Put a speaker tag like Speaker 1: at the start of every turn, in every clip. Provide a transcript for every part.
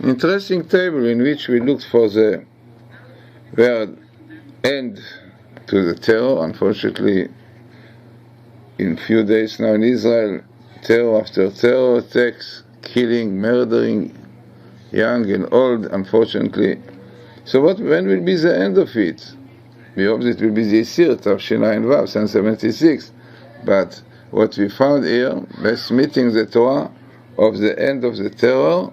Speaker 1: Interesting table in which we looked for the word end to the terror. Unfortunately, in few days now in Israel, terror after terror attacks, killing, murdering, young and old, unfortunately. So when will be the end of it? We hope it will be this year, Tavshina Vav, 1076. But what we found here, best meeting the Torah of the end of the terror,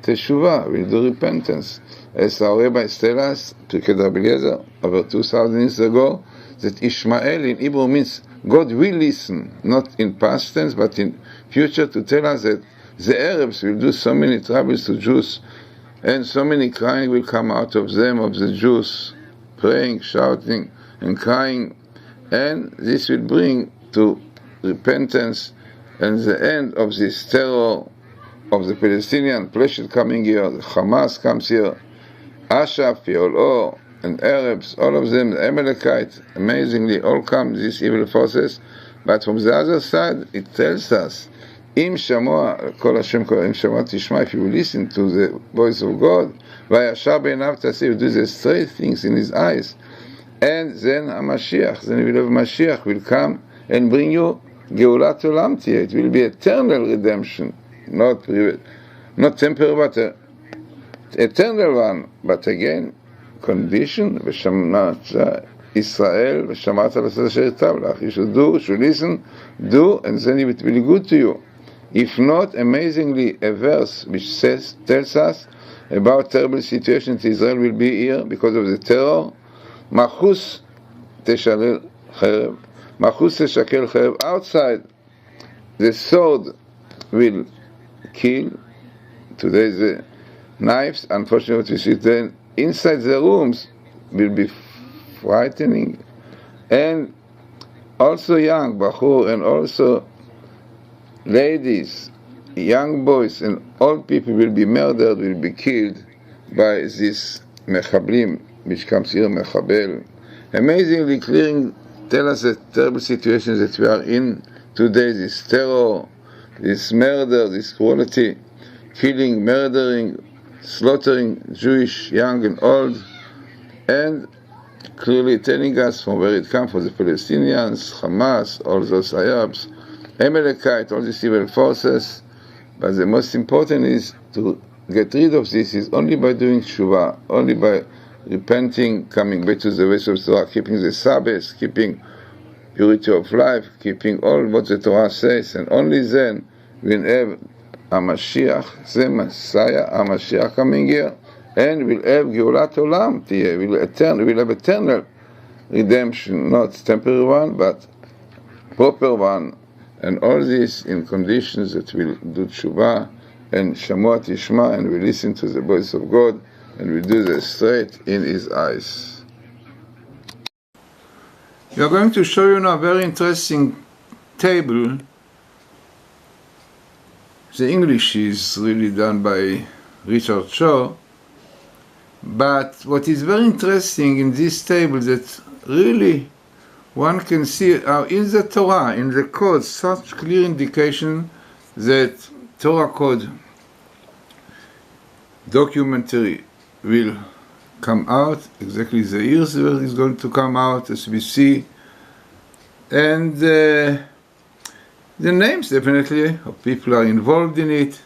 Speaker 1: Teshuvah, will do repentance. As our rabbis tell us, Rabbi Glazerson, over 2,000 years ago, that Ishmael in Hebrew means God will listen, not in past tense, but in future, to tell us that the Arabs will do so many troubles to Jews, and so many crying will come out of them, of the Jews, praying, shouting, and crying, and this will bring to repentance and the end of this terror of the Palestinian pleasure coming here. The Hamas comes here, Ashaf, PLO, and Arabs, all of them, the Amalekites, amazingly, all come, these evil forces. But from the other side, it tells us, Im Shamoa, Kol Hashem Kol Im Shamoa Tishma, if you listen to the voice of God, Vayashar Beinav Taseh, you do the straight things in his eyes, and then HaMashiach, then we have Mashiach will come and bring you Geulat Olam Tiyeh. It will be eternal redemption, not temporary, but eternal one. But again, condition, V'shamnat Israel, V'shamat Al-Asad Asher Tav Lach. You should do, should listen, do, and then it will be good to you. If not, amazingly, a verse which tells us about terrible situations Israel will be here because of the terror. Machus teshakel cherev. Outside, the sword will kill. Today the knives, unfortunately, what we see then inside the rooms will be frightening, and also young Bahur, and also ladies, young boys, and old people will be murdered, will be killed by this mechablim, which comes here, mechabel. Amazingly clearing, tell us the terrible situations that we are in today, this terror, this murder, this cruelty, killing, murdering, slaughtering Jewish, young and old, and clearly telling us from where it comes, for the Palestinians, Hamas, all those Arabs, Amalekite, all these evil forces. But the most important is to get rid of this is only by doing Shuvah, only by repenting, coming back to the ways of Torah, keeping the Sabbath, keeping purity of life, keeping all what the Torah says, and only then we'll have a Mashiach, the Messiah, a Mashiach coming here, and we'll have Geulat Olam, we'll have eternal redemption, not temporary one, but proper one. And all this in conditions that we'll do Tshuva and Shamoat Yishma, and we listen to the voice of God, and we do the straight in His eyes. We are going to show you now a very interesting table. The English is really done by Richard Shaw, but what is very interesting in this table that really one can see how in the Torah, in the code, such clear indication that Torah code documentary will come out, exactly the years where it's going to come out, as we see, and the names definitely of people are involved in it.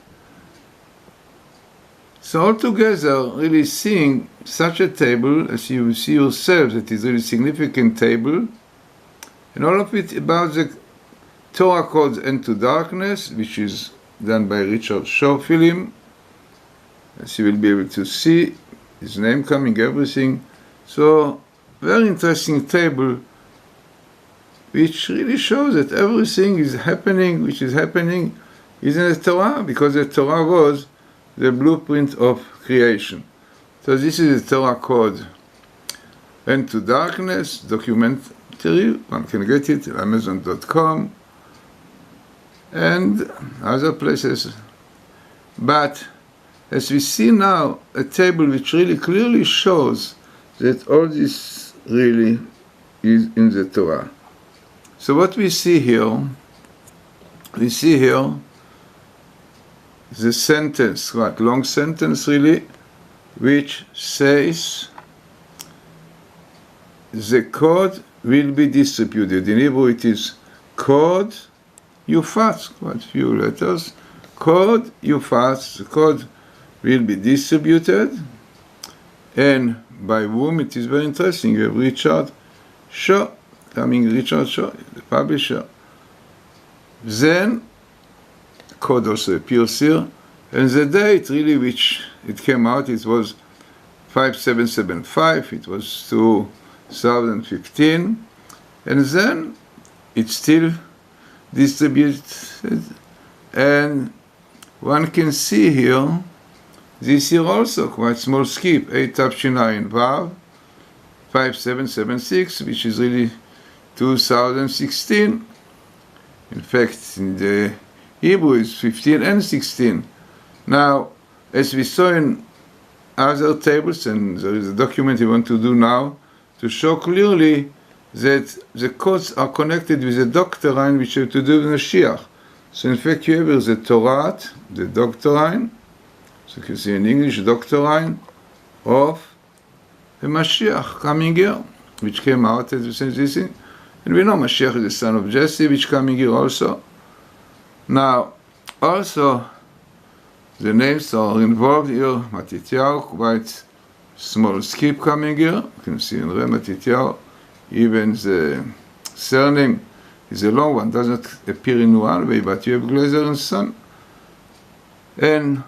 Speaker 1: So altogether, really seeing such a table, as you see yourself, that is a really significant table, and all of it about the Torah codes Into Darkness, which is done by Richard Shaw film, as you will be able to see his name coming, everything. So very interesting table, which really shows that everything is happening, which is happening, is in the Torah, because the Torah was the blueprint of creation. So this is the Torah code Into Darkness documentary. One can get it at Amazon.com and other places. But as we see now, a table which really clearly shows that all this really is in the Torah. So what we see here the sentence, right, long sentence really, which says the code will be distributed. In Hebrew it is code yufat, quite few letters. Code yufat, the code will be distributed. And by whom? It is very interesting. You have Richard Shaw, Richard Shaw, the publisher. Then code also appears here, and the date really which it came out, it was 5775, it was 2015, and then it's still distributed, and one can see here, this year also quite small skip, 8 Tafshinai Vav, 5776, which is really 2016. In fact, in the Hebrew it's 15 and 16. Now, as we saw in other tables, and there is a document we want to do now, to show clearly that the codes are connected with the doctrine which have to do with Mashiach. So in fact you have here the Torah, the doctrine, so you can see in English, doctrine of the Mashiach coming here, which came out as we say this thing. And we know Mashiach is the son of Jesse, which coming here also. Now, also, the names are involved here. Matityahu, quite small skip coming here. You can see in Re Matityahu, even the surname is a long one, doesn't appear in one way, but you have Glazerson. And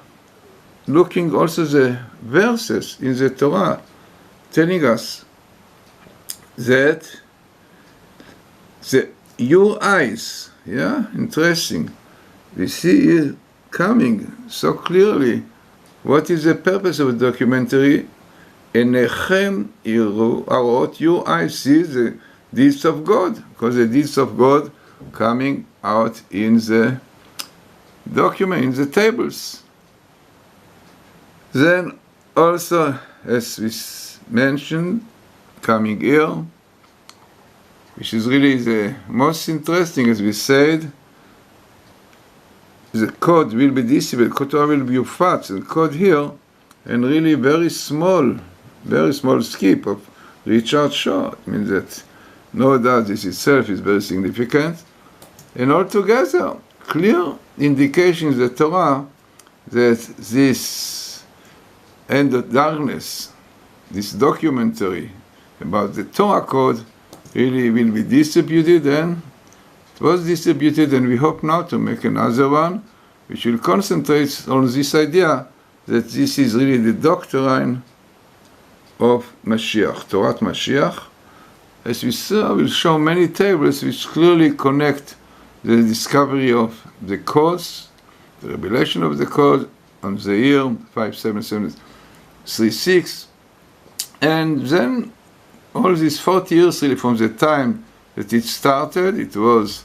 Speaker 1: looking also the verses in the Torah, telling us that your eyes, yeah, interesting. We see here coming so clearly what is the purpose of the documentary. Enechem iru arot, your eyes see the deeds of God, because the deeds of God coming out in the document, in the tables. Then also, as we mentioned, coming here, which is really the most interesting, as we said, the code will be distributed, code will be ufat, the code here, and really very small skip of Richard Shaw. It means that no doubt this itself is very significant. And altogether, clear indications in the Torah that this end of darkness, this documentary about the Torah code, really will be distributed, and it was distributed, and we hope now to make another one which will concentrate on this idea that this is really the doctrine of Mashiach, Torah Mashiach. As we saw, we'll show many tables which clearly connect the discovery of the codes, the revelation of the code on the year 5736, and then all these 40 years really from the time that it started, it was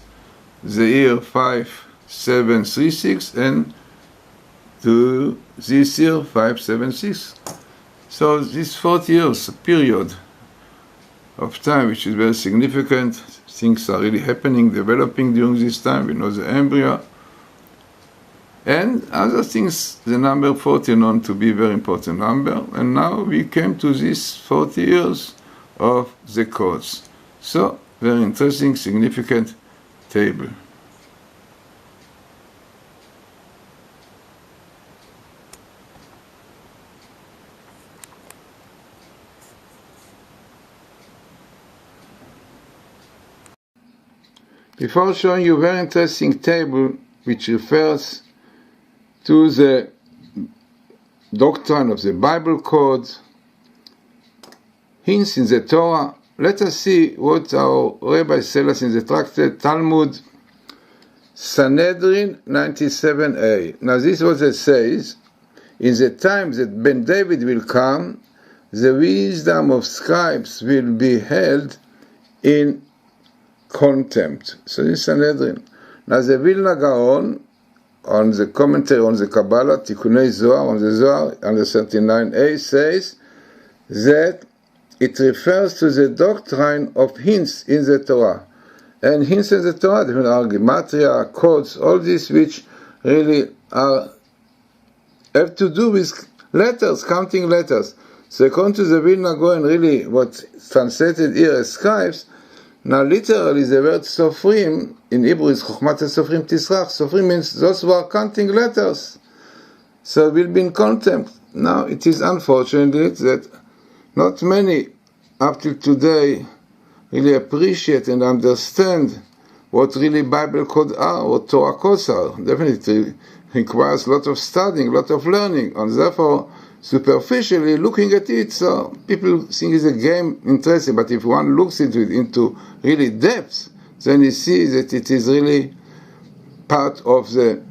Speaker 1: the year 5736, and to this year 576. So this 40 years period of time, which is very significant, things are really happening, developing during this time. We know the embryo and other things. The number 40 known to be a very important number, and now we came to this 40 years of the codes. So very interesting, significant table. Before showing you a very interesting table which refers to the doctrine of the Bible code, hints in the Torah, let us see what our rabbis tell us in the tractate Talmud Sanhedrin 97a. Now this is what it says: in the time that Ben David will come, the wisdom of scribes will be held in contempt. So this is Sanhedrin. Now the Vilna Gaon, on the commentary on the Kabbalah, Tikunei Zohar, on the Zohar, under 39a, says that it refers to the doctrine of hints in the Torah. And hints in the Torah, there are gematria, codes, all these which really are have to do with letters, counting letters. So according to the Vilna Gaon, really what's translated here as scribes, now literally the word sofrim, in Hebrew is chokhmat sofrim tisrach. Sofrim means those who are counting letters. So it will be in contempt. Now it is unfortunate that not many up till today really appreciate and understand what really Bible codes are, what Torah codes are. Definitely requires a lot of studying, a lot of learning, and therefore superficially looking at it, so people think it's a game interesting, but if one looks into it into really depth, then you see that it is really part of the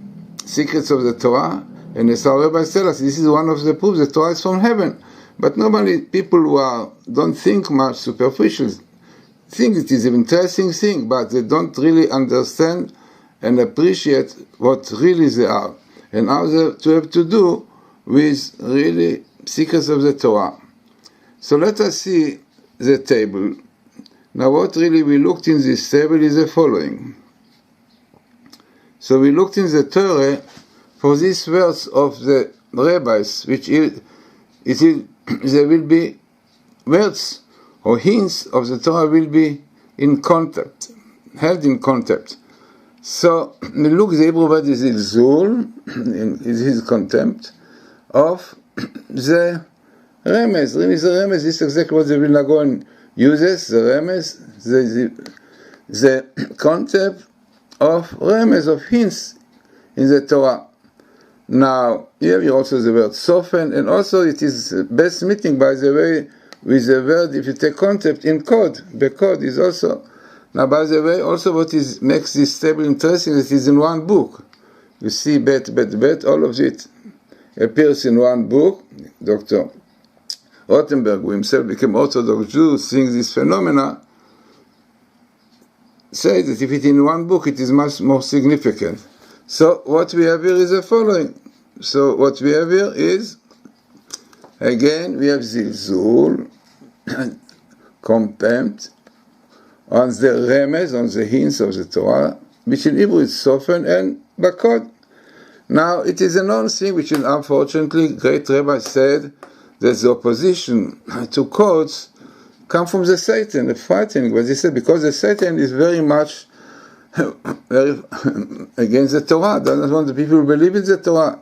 Speaker 1: secrets of the Torah, and as our rabbis tell us, this is one of the proofs that Torah is from heaven. But normally people who don't think much, superficial, think it is an interesting thing, but they don't really understand and appreciate what really they are, and how they have to do with really secrets of the Torah. So let us see the table. Now what really we looked in this table is the following. So we looked in the Torah for these words of the rabbis, which there will be words or hints of the Torah will be in contact, held in contapt. So we look, the Hebrew word is ilzul, is his contempt of the remez. Remez, this is exactly what the Vilna Gaon uses, the remez, the concept of remez, of hints in the Torah. Now, here we also the word soften, and also it is best meeting, by the way, with the word, if you take concept in code, the code is also. Now, by the way, also what makes this table interesting is it is in one book. You see, bet, all of it appears in one book. Dr. Rothenberg, who himself became Orthodox Jew, seeing this phenomena, says that if it is in one book, it is much more significant. So what we have here is the following. So what we have here is, again, we have zilzul, contempt, on the remez, on the hints of the Torah, which in Hebrew is soften and bakod. Now, it is a known thing which, unfortunately, great Rabbi said that the opposition to codes come from the Satan, the frightening. But he said because the Satan is very much very against the Torah, doesn't want the people to believe in the Torah.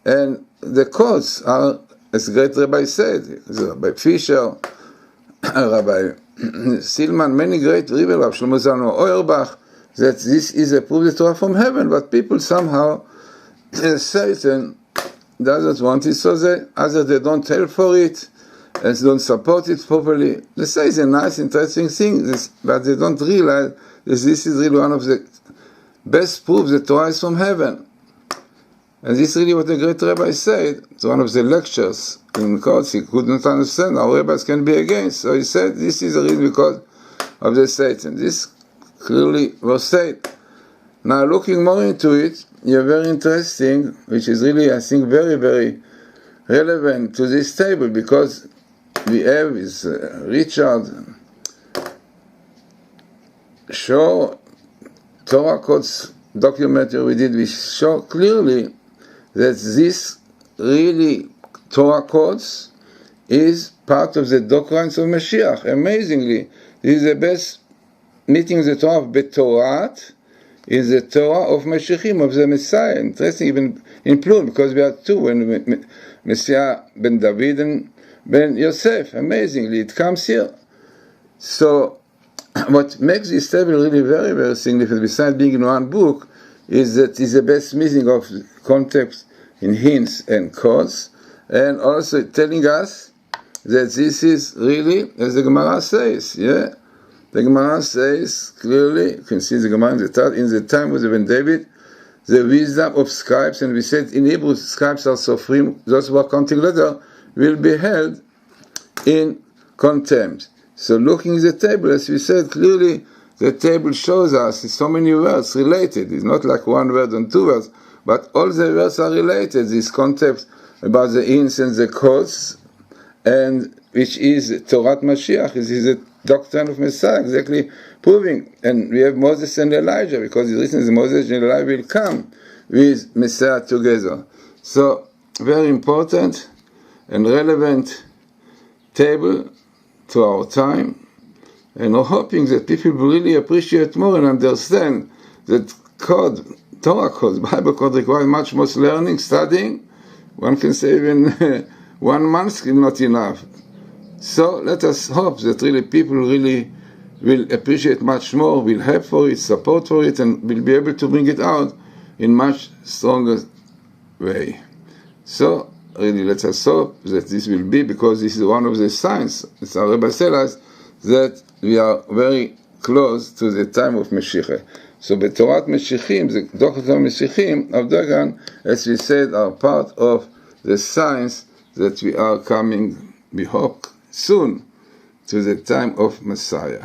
Speaker 1: And the codes are, as great Rabbi said, Rabbi Fisher, Rabbi Silman, many great Rabbi Shlomo Zalman Auerbach, that this is a proof of the Torah from heaven, but people somehow, Satan doesn't want it, so they don't help for it, and they don't support it properly. They say it's a nice, interesting thing, but they don't realize that this is really one of the best proofs that Torah is from heaven. And this is really what the great Rabbi said. It's one of the lectures in course. He couldn't understand how rabbis can be against. So he said this is the reason because of the Satan. This clearly was said. Now looking more into it, you're very interesting, which is really, I think, very, very relevant to this table, because we have is Richard Shaw Torah Codes documentary we did, which show clearly that this really Torah Codes is part of the doctrines of Mashiach. Amazingly, this is the best meeting the Torah of Betorat, is the Torah of Mashiachim, of the Messiah. Interesting, even in plural, because we are two, when Messiah ben David and ben Yosef. Amazingly, it comes here. So, what makes this table really very, very significant, besides being in one book, is that it's the best meeting of context in hints and codes, and also telling us that this is really, as the Gemara says, The Gemara says clearly, you can see the Gemara in the time of the Ben David, the wisdom of scribes, and we said in Hebrew, scribes are sofrim, those who are counting letter, will be held in contempt. So looking at the table, as we said, clearly the table shows us so many words related. It's not like one word and two words, but all the words are related. This concept about the hints and the codes, and which is Torat Mashiach, this is the doctrine of Messiah, exactly proving. And we have Moses and Elijah, because the reason is Moses and Elijah will come with Messiah together. So very important and relevant table to our time, and we're hoping that people will really appreciate more and understand that Torah code, Bible code requires much more learning, studying. One can say even 1 month is not enough. So let us hope that really people really will appreciate much more, will help for it, support for it, and will be able to bring it out in much stronger way. So really let us hope that this will be, because this is one of the signs, as our Rabbi tells us, that we are very close to the time of Mashiach. So בתורת משיחים, the דוחות המשיחים of Dagan, as we said, are part of the signs that we are coming, we hope, soon to the time of Messiah.